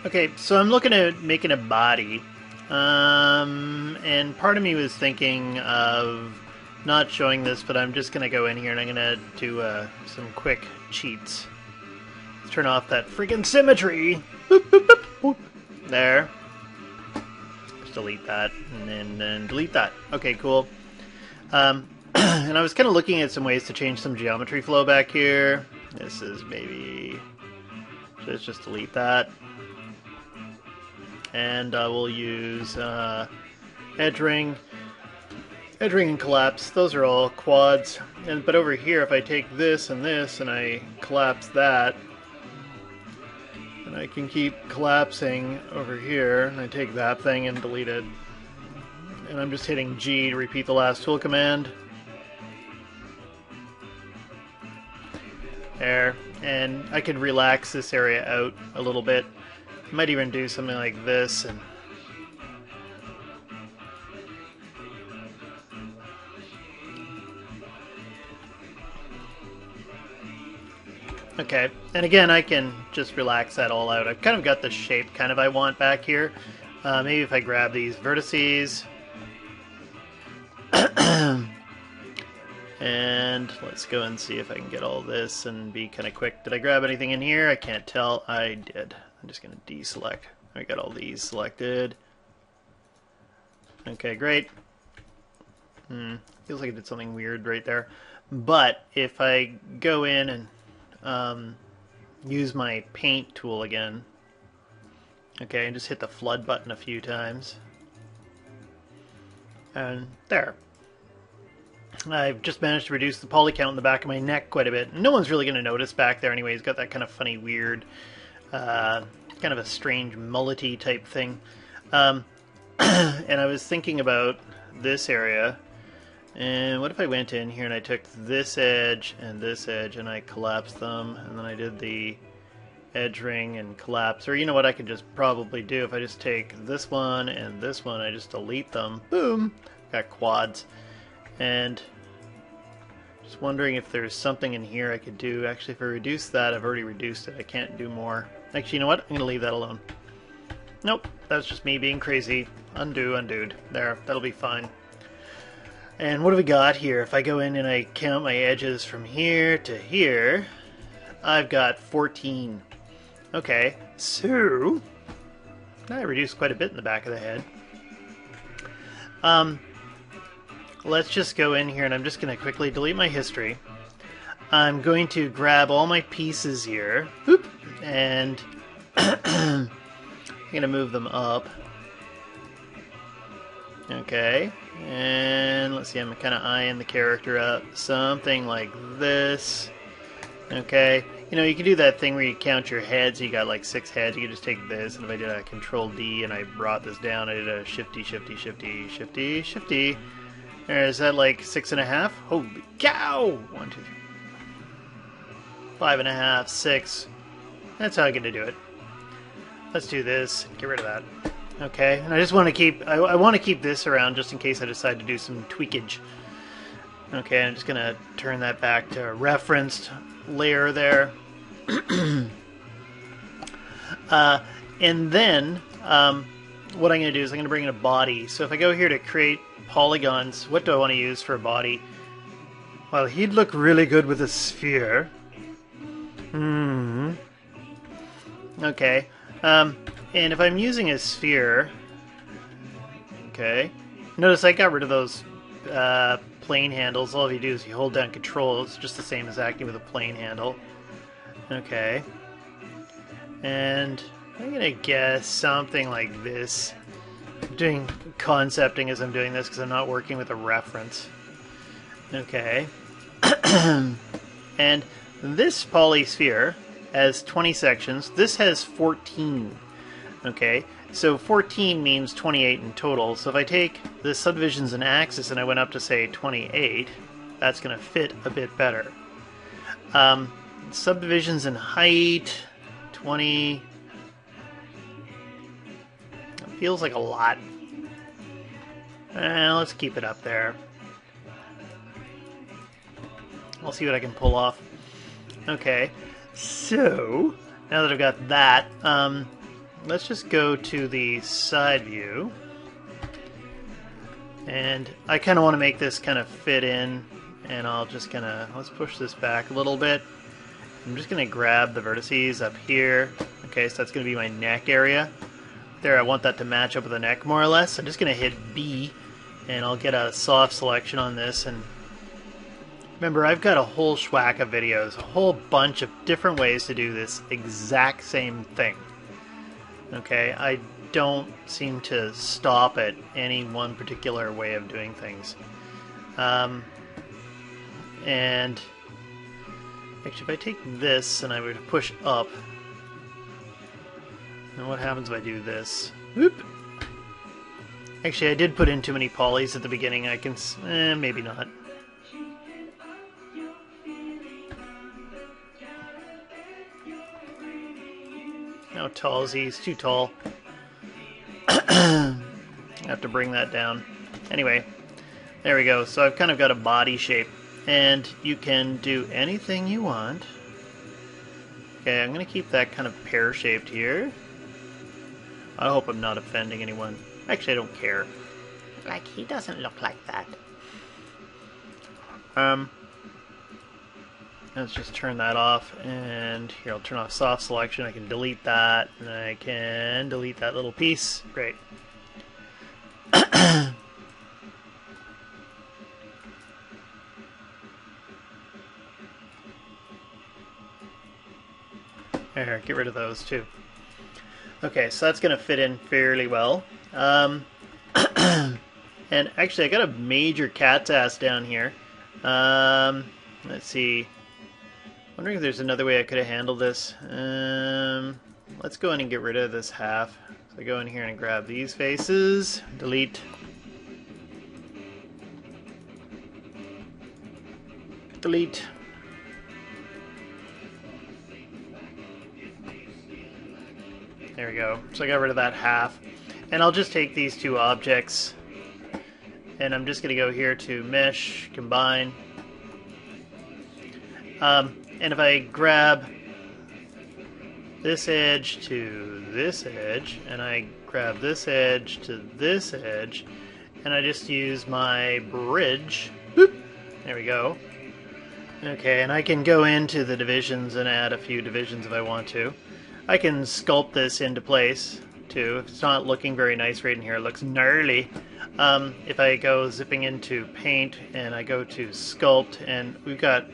Okay, so I'm looking at making a body. And part of me was thinking of not showing this, but I'm just going to go in here and I'm going to do some quick cheats. Let's turn off that freaking symmetry. Boop, boop, boop, boop. There. Just delete that and then delete that. Okay, cool. And I was kind of looking at some ways to change some geometry flow back here. This is maybe... Let's just delete that. And we'll use edge ring and collapse. Those are all quads. But over here, if I take this and I collapse that, and I can keep collapsing over here, and I take that thing and delete it. And I'm just hitting G to repeat the last tool command. There. And I could relax this area out a little bit. Might even do something like this and okay, and again I can just relax that all out. I've kind of got the shape kind of I want back here. Maybe if I grab these vertices and let's go and see if I can get all this and be kind of quick. Did I grab anything in here? I can't tell. I did. I'm just going to deselect. I got all these selected. Okay, great. Feels like I did something weird right there. But if I go in and use my paint tool again, okay, and just hit the flood button a few times, and there. I've just managed to reduce the poly count in the back of my neck quite a bit. No one's really going to notice back there anyway. He's got that kind of funny, weird, kind of a strange mullety type thing. And I was thinking about this area. And what if I went in here and I took this edge and I collapsed them, and then I did the edge ring and collapse. Or you know what I could just probably do if I just take this one and this one, I just delete them. Boom! Got quads. And just wondering if there's something in here I could do. Actually, if I reduce that, I've already reduced it. I can't do more. Actually, you know what? I'm going to leave that alone. Nope, that's just me being crazy. Undo, undoed. There, that'll be fine. And what do we got here? If I go in and I count my edges from here to here, I've got 14. Okay, so I reduced quite a bit in the back of the head. Let's just go in here and I'm just going to quickly delete my history. I'm going to grab all my pieces here, whoop, and I'm going to move them up. Okay, and let's see, I'm kind of eyeing the character up. Something like this. Okay, you know, you can do that thing where you count your heads. You got like 6 heads. You can just take this, and if I did a Control D and I brought this down, I did a Shifty, Shifty, Shifty, Shifty, Shifty. Is that like 6.5? Holy cow! 1, 2, 3, 5.5, 6. That's how I get to do it. Let's do this. Get rid of that. Okay, and I just want to keep. I want to keep this around just in case I decide to do some tweakage. Okay, I'm just gonna turn that back to a referenced layer there. And then what I'm gonna do is I'm gonna bring in a body. So if I go here to create polygons, what do I want to use for a body? Well, he'd look really good with a sphere. Okay. And if I'm using a sphere, okay, notice I got rid of those plane handles. All you do is you hold down Control. It's just the same as acting with a plane handle. Okay. And I'm going to guess something like this. I'm doing concepting as I'm doing this because I'm not working with a reference. Okay. And this polysphere has 20 sections. This has 14. Okay, so 14 means 28 in total. So if I take the subdivisions and axis and I went up to say 28, that's going to fit a bit better. Subdivisions in height, 20. It feels like a lot. Let's keep it up there. I'll see what I can pull off. Okay, so now that I've got that, let's just go to the side view. And I kind of want to make this kind of fit in, and I'll just kind of, let's push this back a little bit. I'm just going to grab the vertices up here. Okay, so that's going to be my neck area. There, I want that to match up with the neck more or less. I'm just going to hit B, and I'll get a soft selection on this. And remember, I've got a whole schwack of videos, a whole bunch of different ways to do this exact same thing. Okay, I don't seem to stop at any one particular way of doing things. And actually, if I take this and I would push up, then what happens if I do this? Whoop! Actually, I did put in too many polys at the beginning. I can... maybe not. How tall is he? He's too tall. I have to bring that down. Anyway, there we go. So I've kind of got a body shape. And you can do anything you want. Okay, I'm going to keep that kind of pear-shaped here. I hope I'm not offending anyone. Actually, I don't care. Like, he doesn't look like that. Let's just turn that off, and here, I'll turn off soft selection. I can delete that, and I can delete that little piece. Great. There, get rid of those too. Okay, so that's going to fit in fairly well. And actually, I got a major cat's ass down here. Let's see. Wondering if there's another way I could have handled this. Let's go in and get rid of this half. So I go in here and grab these faces. Delete. Delete. There we go. So I got rid of that half. And I'll just take these two objects, and I'm just going to go here to Mesh, Combine. And if I grab this edge to this edge, and I grab this edge to this edge, and I just use my bridge, boop, there we go. Okay, and I can go into the divisions and add a few divisions if I want to. I can sculpt this into place too. If it's not looking very nice right in here, it looks gnarly. If I go zipping into Paint and I go to Sculpt, and we've got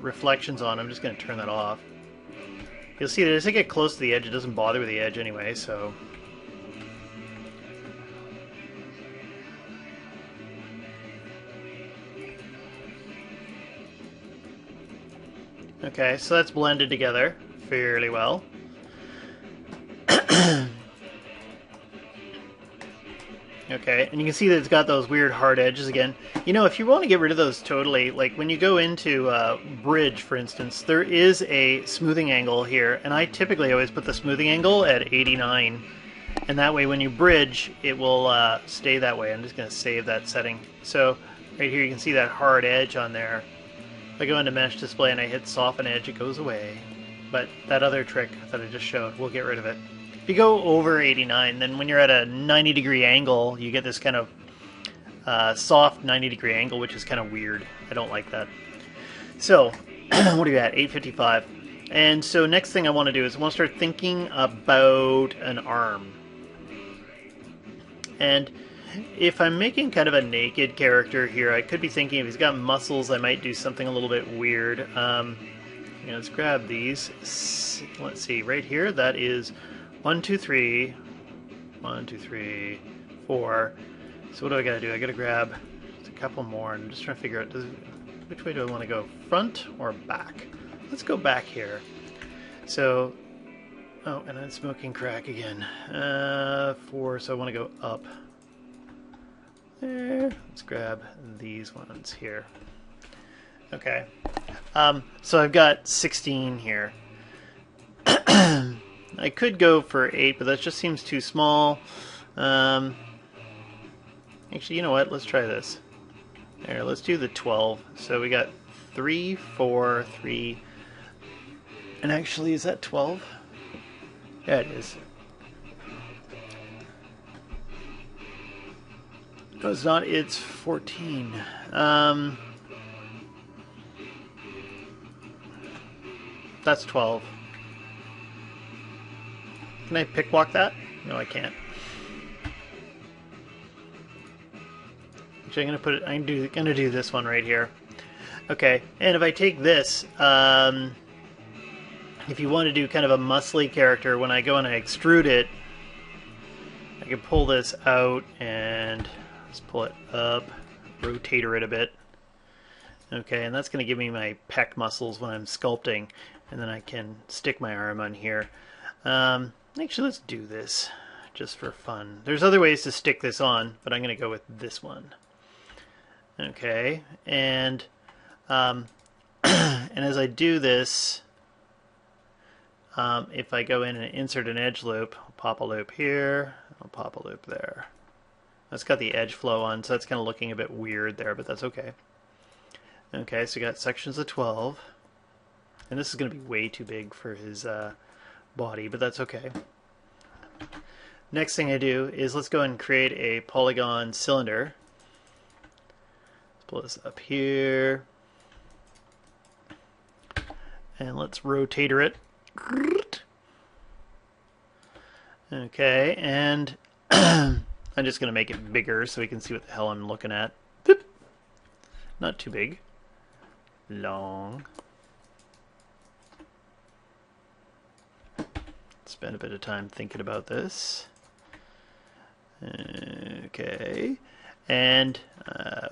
reflections on, I'm just going to turn that off. You'll see that as I get close to the edge, it doesn't bother with the edge anyway, so... Okay, so that's blended together fairly well. Okay, and you can see that it's got those weird hard edges again. You know, if you want to get rid of those totally, like when you go into Bridge, for instance, there is a smoothing angle here, and I typically always put the smoothing angle at 89. And that way when you bridge, it will stay that way. I'm just going to save that setting. So right here you can see that hard edge on there. If I go into Mesh Display and I hit Soften Edge, it goes away. But that other trick that I just showed, we'll get rid of it. If you go over 89, then when you're at a 90-degree angle, you get this kind of soft 90-degree angle, which is kind of weird. I don't like that. So, what are you at? 855. And so next thing I want to do is I want to start thinking about an arm. And if I'm making kind of a naked character here, I could be thinking if he's got muscles, I might do something a little bit weird. Let's grab these. Let's see, right here, that is 1, 2, 3. 1, 2, 3, 4. So what do I gotta do? I gotta grab a couple more. I'm just trying to figure out which way do I want to go, front or back? Let's go back here. So, oh, and I'm smoking crack again. 4, so I want to go up. There. Let's grab these ones here. Okay. So I've got 16 here. I could go for 8, but that just seems too small. Actually, you know what? Let's try this. There, let's do the 12. So we got 3, 4, 3. And actually, is that 12? There it is. No, it's not. It's 14. That's 12. Can I pick walk that? No, I can't. Actually, I'm gonna put it. I'm gonna do this one right here. Okay, and if I take this, if you want to do kind of a muscly character, when I go and I extrude it, I can pull this out and just pull it up, rotator it a bit. Okay, and that's going to give me my pec muscles when I'm sculpting, and then I can stick my arm on here. Actually, let's do this just for fun. There's other ways to stick this on, but I'm going to go with this one. Okay, and and as I do this, if I go in and insert an edge loop, I'll pop a loop here, I'll pop a loop there. That's got the edge flow on, so that's kind of looking a bit weird there, but that's okay. Okay, so you got sections of 12. And this is going to be way too big for his body, but that's okay. Next thing I do is let's go and create a polygon cylinder. Let's pull this up here. And let's rotator it. Okay, and I'm just going to make it bigger so we can see what the hell I'm looking at. Boop. Not too big. Long. Spend a bit of time thinking about this. Okay, and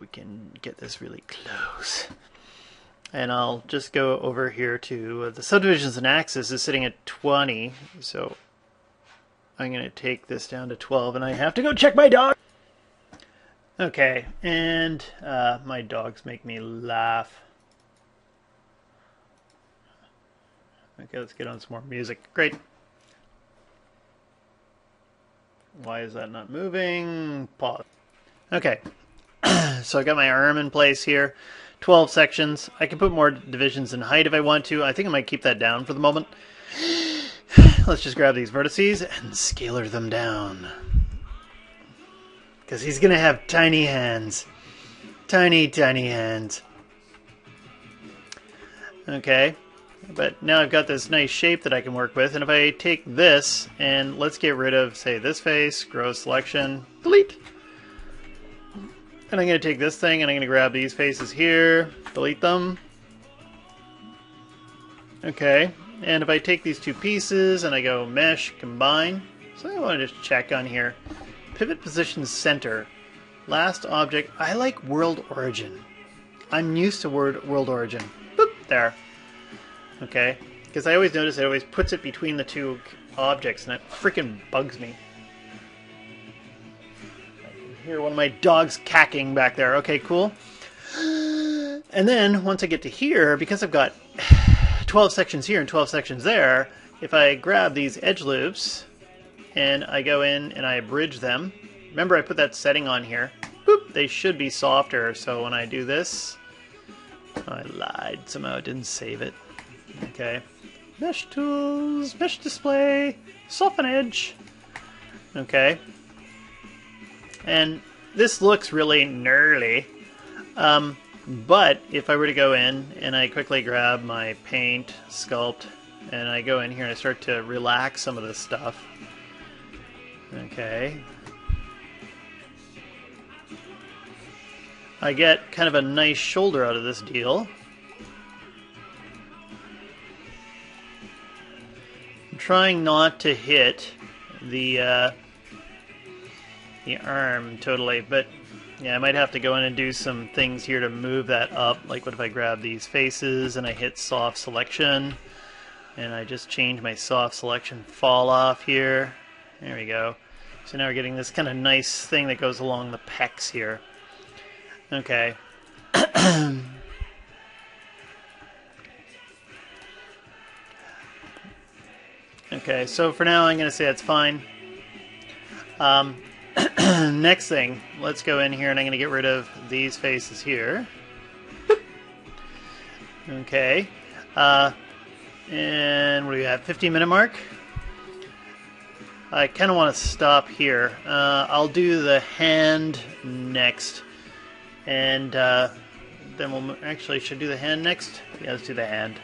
we can get this really close. And I'll just go over here to the subdivisions and axis is sitting at 20, so I'm going to take this down to 12, and I have to go check my dog. Okay, and my dogs make me laugh. Okay, let's get on some more music. Great. Why is that not moving? Pause. Okay, so I got my arm in place here. 12 sections. I can put more divisions in height if I want to. I think I might keep that down for the moment. Let's just grab these vertices and scalar them down. Because he's going to have tiny hands. Tiny, tiny hands. Okay. But now I've got this nice shape that I can work with. And if I take this and let's get rid of, say, this face, grow selection, delete. And I'm going to take this thing and I'm going to grab these faces here, delete them. Okay, and if I take these two pieces and I go mesh, combine, so I want to just check on here. Pivot position center, last object, I like world origin. I'm used to world origin. Boop, there. Okay, because I always notice it always puts it between the two objects and that freaking bugs me. Hear one of my dogs cacking back there. Okay, cool. And then once I get to here, because I've got 12 sections here and 12 sections there, if I grab these edge loops and I go in and I bridge them, remember I put that setting on here, boop, they should be softer. So when I do this, I lied, somehow I didn't save it. Okay, mesh tools, mesh display, soften edge. Okay. And this looks really gnarly, but if I were to go in and I quickly grab my paint, sculpt, and I go in here and I start to relax some of this stuff, okay, I get kind of a nice shoulder out of this deal. I'm trying not to hit the arm totally, but yeah, I might have to go in and do some things here to move that up. Like what if I grab these faces and I hit soft selection and I just change my soft selection fall off here. There we go. So now we're getting this kind of nice thing that goes along the pecs here. Okay. Okay, so for now I'm going to say that's fine. Next thing, let's go in here and I'm going to get rid of these faces here. Okay. And what do we have? 15-minute mark? I kind of want to stop here. I'll do the hand next, and then we'll actually should do the hand next. Yeah, let's do the hand.